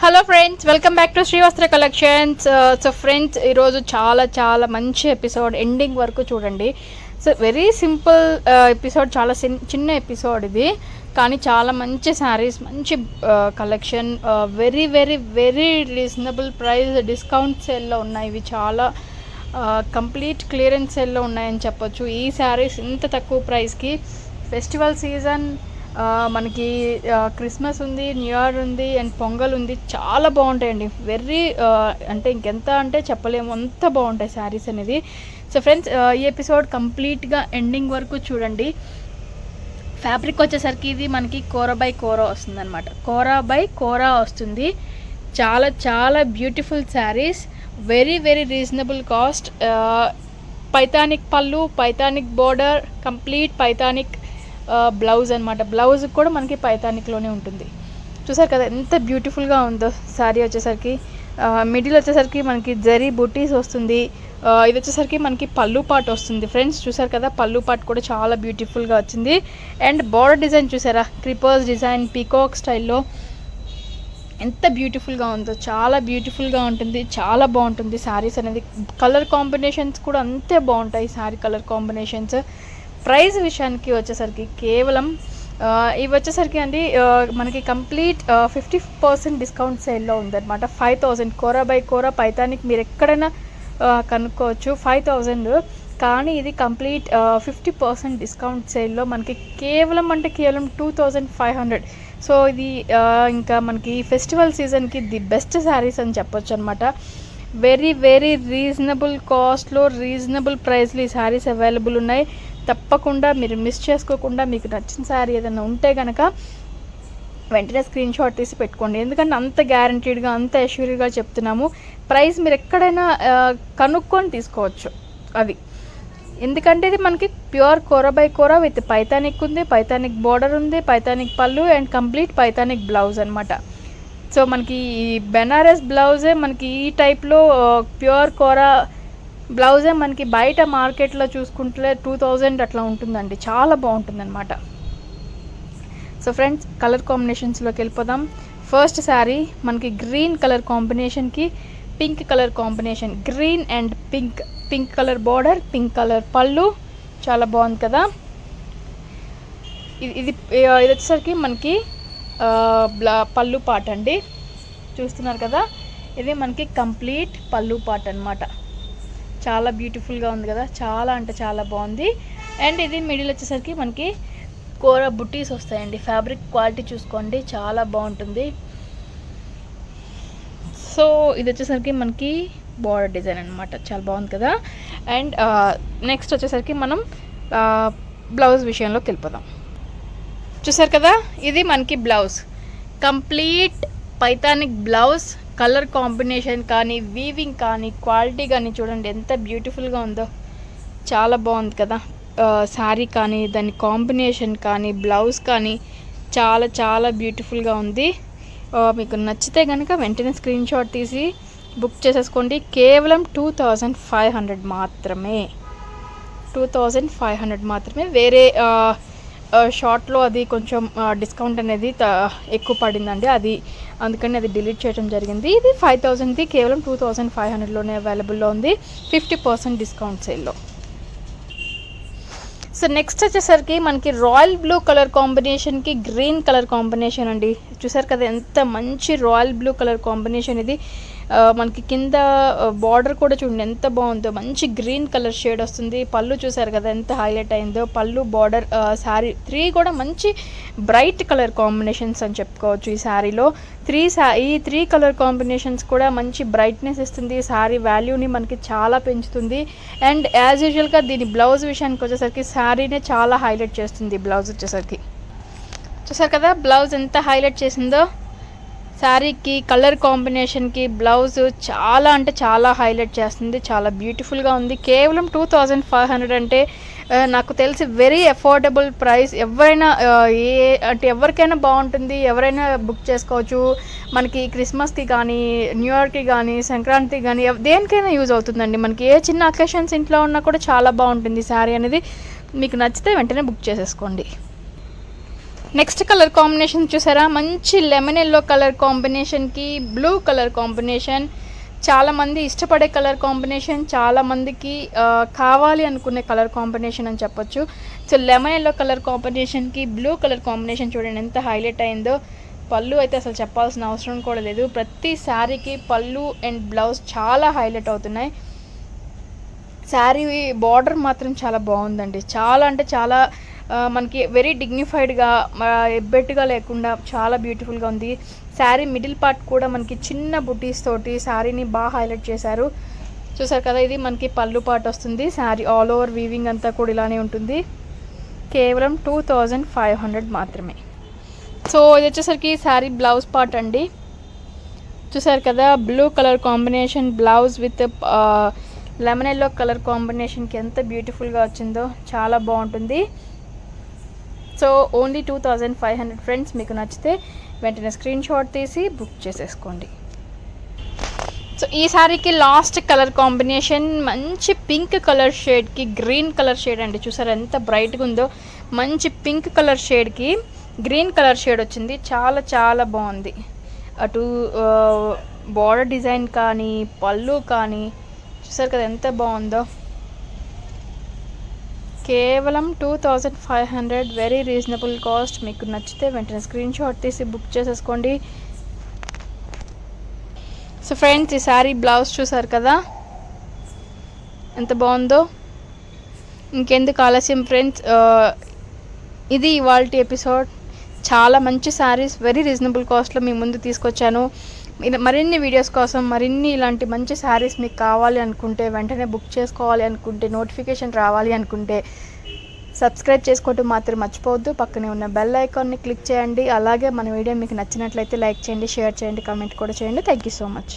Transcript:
Hello friends, welcome back to Srivastra collections. So friends, ఈరోజు చాలా చాలా మంచి ఎపిసోడ్, ఎండింగ్ వరకు చూడండి. సో వెరీ సింపుల్ ఎపిసోడ్, చాలా చిన్న ఎపిసోడ్ ఇది, కానీ చాలా మంచి శారీస్, మంచి collection, very very very reasonable price, discount సేల్లో ఉన్నాయి. ఇవి చాలా కంప్లీట్ క్లియరెన్స్ సేల్లో ఉన్నాయని చెప్పొచ్చు. ఈ శారీస్ ఇంత తక్కువ ప్రైస్కి, ఫెస్టివల్ సీజన్, మనకి క్రిస్మస్ ఉంది, న్యూ ఇయర్ ఉంది, అండ్ పొంగల్ ఉంది, చాలా బాగుంటాయండి. వెరీ అంటే ఇంకెంత అంటే చెప్పలేము, అంత బాగుంటాయి శారీస్ అనేది. సో ఫ్రెండ్స్, ఈ ఎపిసోడ్ కంప్లీట్గా ఎండింగ్ వరకు చూడండి. ఫ్యాబ్రిక్ వచ్చేసరికి ఇది మనకి కోరా బై కోరా వస్తుంది అనమాట. కోరా బై కోరా వస్తుంది. చాలా చాలా beautiful saris, very very reasonable cost. Paithanik pallu, Paithanik border, complete Paithanik blouse అనమాట. బ్లౌజ్ కూడా మనకి పైతానిక్లోనే ఉంటుంది. చూసారు కదా ఎంత బ్యూటిఫుల్గా ఉందో శారీ. వచ్చేసరికి మిడిల్ వచ్చేసరికి మనకి జరీ బుటీస్ వస్తుంది. ఇది వచ్చేసరికి మనకి పళ్ళు పాట్ వస్తుంది. ఫ్రెండ్స్ చూసారు కదా, పళ్ళు పాట్ కూడా చాలా బ్యూటిఫుల్గా వచ్చింది. అండ్ బోర్డర్ డిజైన్ చూసారా, క్రిపర్స్ డిజైన్, పీకాక్ స్టైల్లో ఎంత బ్యూటిఫుల్గా ఉందో, చాలా బ్యూటిఫుల్గా ఉంటుంది, చాలా బాగుంటుంది శారీస్ అనేది. కలర్ కాంబినేషన్స్ కూడా అంతే బాగుంటాయి శారీ కలర్ కాంబినేషన్స్. ప్రైస్ విషయానికి వచ్చేసరికి కేవలం ఇవి వచ్చేసరికి అండి మనకి కంప్లీట్ 50% డిస్కౌంట్ సేల్లో ఉందన్నమాట. 5000 కోరా బై కోరా పైతానిక్ మీరు ఎక్కడైనా కనుక్కోవచ్చు, 5000. కానీ ఇది కంప్లీట్ 50% డిస్కౌంట్ సేల్లో మనకి కేవలం 2500. సో ఇది ఇంకా మనకి ఫెస్టివల్ సీజన్కి ది బెస్ట్ శారీస్ అని చెప్పొచ్చు అనమాట. వెరీ వెరీ రీజనబుల్ కాస్ట్లో, రీజనబుల్ ప్రైస్లో ఈ శారీస్ అవైలబుల్ ఉన్నాయి. తప్పకుండా మీరు మిస్ చేసుకోకుండా, మీకు నచ్చిన శారీ ఏదైనా ఉంటే కనుక వెంటనే స్క్రీన్ షాట్ తీసి పెట్టుకోండి. ఎందుకంటే అంత గ్యారంటీడ్గా, అంత అష్యూర్డ్గా చెప్తున్నాము. ప్రైస్ మీరు ఎక్కడైనా కనుక్కొని తీసుకోవచ్చు అది. ఎందుకంటే ఇది మనకి pure kora by kora with Paithanik ఉంది, పైతానిక్ బోర్డర్ ఉంది, Paithanik pallu, and complete Paithanik blouse అనమాట. సో మనకి ఈ బెనారస్ బ్లౌజే మనకి ఈ టైప్లో ప్యూర్ కోరా బ్లౌజే మనకి బయట మార్కెట్లో చూసుకుంటే 2000 అట్లా ఉంటుందండి. చాలా బాగుంటుంది అనమాట. సో ఫ్రెండ్స్, కలర్ కాంబినేషన్స్లోకి వెళ్ళిపోదాం. ఫస్ట్ శారీ మనకి గ్రీన్ కలర్ కాంబినేషన్కి pink colour combination, green and pink, pink colour border, pink colour pallu, చాలా బాగుంది కదా. ఇది వచ్చేసరికి మనకి పళ్ళు పాట అండి, చూస్తున్నారు కదా. ఇది మనకి కంప్లీట్ పళ్ళు పాట అనమాట. చాలా బ్యూటిఫుల్గా ఉంది కదా, చాలా అంటే చాలా బాగుంది. అండ్ ఇది మిడిల్ వచ్చేసరికి మనకి కోరా బుట్టీస్ వస్తాయండి. ఫ్యాబ్రిక్ క్వాలిటీ చూసుకోండి, చాలా బాగుంటుంది. సో ఇది వచ్చేసరికి మనకి బోర్డర్ డిజైన్ అనమాట, చాలా బాగుంది కదా. అండ్ నెక్స్ట్ వచ్చేసరికి మనం బ్లౌజ్ విషయంలోకి వెళ్ళిపోదాం. చూసారు కదా, ఇది మనకి blouse, complete Paithanik blouse. Colour combination కానీ, వీవింగ్ కానీ, క్వాలిటీ కానీ చూడండి ఎంత బ్యూటిఫుల్గా ఉందో, చాలా బాగుంది కదా. శారీ కానీ, దాని కాంబినేషన్ కానీ, బ్లౌజ్ కానీ చాలా చాలా బ్యూటిఫుల్గా ఉంది. మీకు నచ్చితే కనుక వెంటనే స్క్రీన్ షాట్ తీసి బుక్ చేసేసుకోండి. కేవలం 2500 మాత్రమే, 2500 మాత్రమే. వేరే షార్ట్లో అది కొంచెం డిస్కౌంట్ అనేది ఎక్కువ పడిందండి, అది అందుకని అది డిలీట్ చేయడం జరిగింది. ఇది 5000ది కేవలం 2500లోనే అవైలబుల్లో ఉంది, 50% డిస్కౌంట్ సేల్లో. సో నెక్స్ట్ వచ్చేసరికి మనకి రాయల్ బ్లూ కలర్ కాంబినేషన్కి గ్రీన్ కలర్ కాంబినేషన్ అండి. చూసారు కదా ఎంత మంచి రాయల్ బ్లూ కలర్ కాంబినేషన్ ఇది. మనకి కింద బార్డర్ కూడా చూడండి ఎంత బాగుందో, మంచి గ్రీన్ కలర్ షేడ్ వస్తుంది. పళ్ళు చూసారు కదా ఎంత హైలైట్ అయిందో, పళ్ళు బార్డర్, శారీ 3 కూడా మంచి బ్రైట్ కలర్ కాంబినేషన్స్ అని చెప్పుకోవచ్చు. ఈ శారీలో ఈ 3 కలర్ కాంబినేషన్స్ కూడా మంచి బ్రైట్నెస్ ఇస్తుంది, శారీ వాల్యూని మనకి చాలా పెంచుతుంది. అండ్ యాజ్ యూజువల్గా దీని బ్లౌజ్ విషయానికి వచ్చేసరికి శారీనే చాలా హైలైట్ చేస్తుంది. బ్లౌజ్ వచ్చేసరికి చూసారు కదా బ్లౌజ్ ఎంత హైలైట్ చేసిందో. శారీకి కలర్ కాంబినేషన్కి బ్లౌజ్ చాలా అంటే చాలా హైలైట్ చేస్తుంది, చాలా బ్యూటిఫుల్గా ఉంది. కేవలం 2500 అంటే నాకు తెలిసి వెరీ అఫోర్డబుల్ ప్రైస్. ఎవరైనా అంటే ఎవరికైనా బాగుంటుంది, ఎవరైనా బుక్ చేసుకోవచ్చు. మనకి క్రిస్మస్కి కానీ, న్యూ ఇయర్కి కానీ, సంక్రాంతికి కానీ దేనికైనా యూజ్ అవుతుందండి. మనకి ఏ చిన్న అకేషన్స్ ఇంట్లో ఉన్నా కూడా చాలా బాగుంటుంది శారీ అనేది. మీకు నచ్చితే వెంటనే బుక్ చేసేసుకోండి. నెక్స్ట్ కలర్ కాంబినేషన్ చూసారా, మంచి లెమన్ ఎల్లో కలర్ కాంబినేషన్కి బ్లూ కలర్ కాంబినేషన్. చాలామంది ఇష్టపడే కలర్ కాంబినేషన్, చాలామందికి కావాలి అనుకునే కలర్ కాంబినేషన్ అని చెప్పొచ్చు. సో లెమన్ ఎల్లో కలర్ కాంబినేషన్కి బ్లూ కలర్ కాంబినేషన్ చూడండి ఎంత హైలైట్ అయిందో. పళ్ళు అయితే అసలు చెప్పాల్సిన అవసరం కూడా లేదు. ప్రతి శారీకి పళ్ళు అండ్ బ్లౌజ్ చాలా హైలైట్ అవుతున్నాయి. శారీ బార్డర్ మాత్రం చాలా బాగుందండి. చాలా అంటే చాలా మనకి వెరీ డిగ్నిఫైడ్గా ఎబ్బెట్టుగా లేకుండా చాలా బ్యూటిఫుల్గా ఉంది. శారీ మిడిల్ పార్ట్ కూడా మనకి చిన్న బుటీస్ తోటి శారీని బాగా హైలైట్ చేశారు. చూసారు కదా, ఇది మనకి పళ్ళు పార్ట్ వస్తుంది. శారీ ఆల్ ఓవర్ వీవింగ్ అంతా కూడా ఇలానే ఉంటుంది. కేవలం 2500 మాత్రమే. సో ఇది వచ్చేసరికి శారీ బ్లౌజ్ పార్ట్ అండి. చూసారు కదా, blue colour combination blouse with lemon yellow colour కాంబినేషన్కి ఎంత బ్యూటిఫుల్గా వచ్చిందో, చాలా బాగుంటుంది. So only 2500 friends. మీకు నచ్చితే వెంటనే స్క్రీన్ షాట్ తీసి బుక్ చేసేసుకోండి. సో ఈ శారీకి లాస్ట్ కలర్ కాంబినేషన్ మంచి పింక్ కలర్ షేడ్కి గ్రీన్ కలర్ షేడ్ అండి. చూసారా ఎంత బ్రైట్గా ఉందో. మంచి పింక్ కలర్ షేడ్కి గ్రీన్ కలర్ షేడ్ వచ్చింది. చాలా చాలా బాగుంది. అటు బార్డర్ డిజైన్ కానీ పళ్ళు కానీ చూసారు కదా ఎంత బాగుందో. కేవలం 2500, వెరీ రీజనబుల్ కాస్ట్. మీకు నచ్చితే వెంటనే స్క్రీన్ షాట్ తీసి బుక్ చేసేసుకోండి. సో ఫ్రెండ్స్, ఈ శారీ బ్లౌజ్ చూసారు కదా ఎంత బాగుందో. ఇంకెందుకు ఆలస్యం ఫ్రెండ్స్, ఇది ఇవాల్టి ఎపిసోడ్. చాలా మంచి శారీస్ వెరీ రీజనబుల్ కాస్ట్లో మీ ముందు తీసుకొచ్చాను. మరిన్ని వీడియోస్ కోసం, మరిన్ని ఇలాంటి మంచి శారీస్ మీకు కావాలి అనుకుంటే, వెంటనే బుక్ చేసుకోవాలి అనుకుంటే, నోటిఫికేషన్ రావాలి అనుకుంటే సబ్స్క్రైబ్ చేసుకోవటం మాత్రం మర్చిపోవద్దు. పక్కనే ఉన్న బెల్ ఐకాన్ని క్లిక్ చేయండి. అలాగే మన వీడియో మీకు నచ్చినట్లయితే లైక్ చేయండి, షేర్ చేయండి, కామెంట్ కూడా చేయండి. Thank you so much.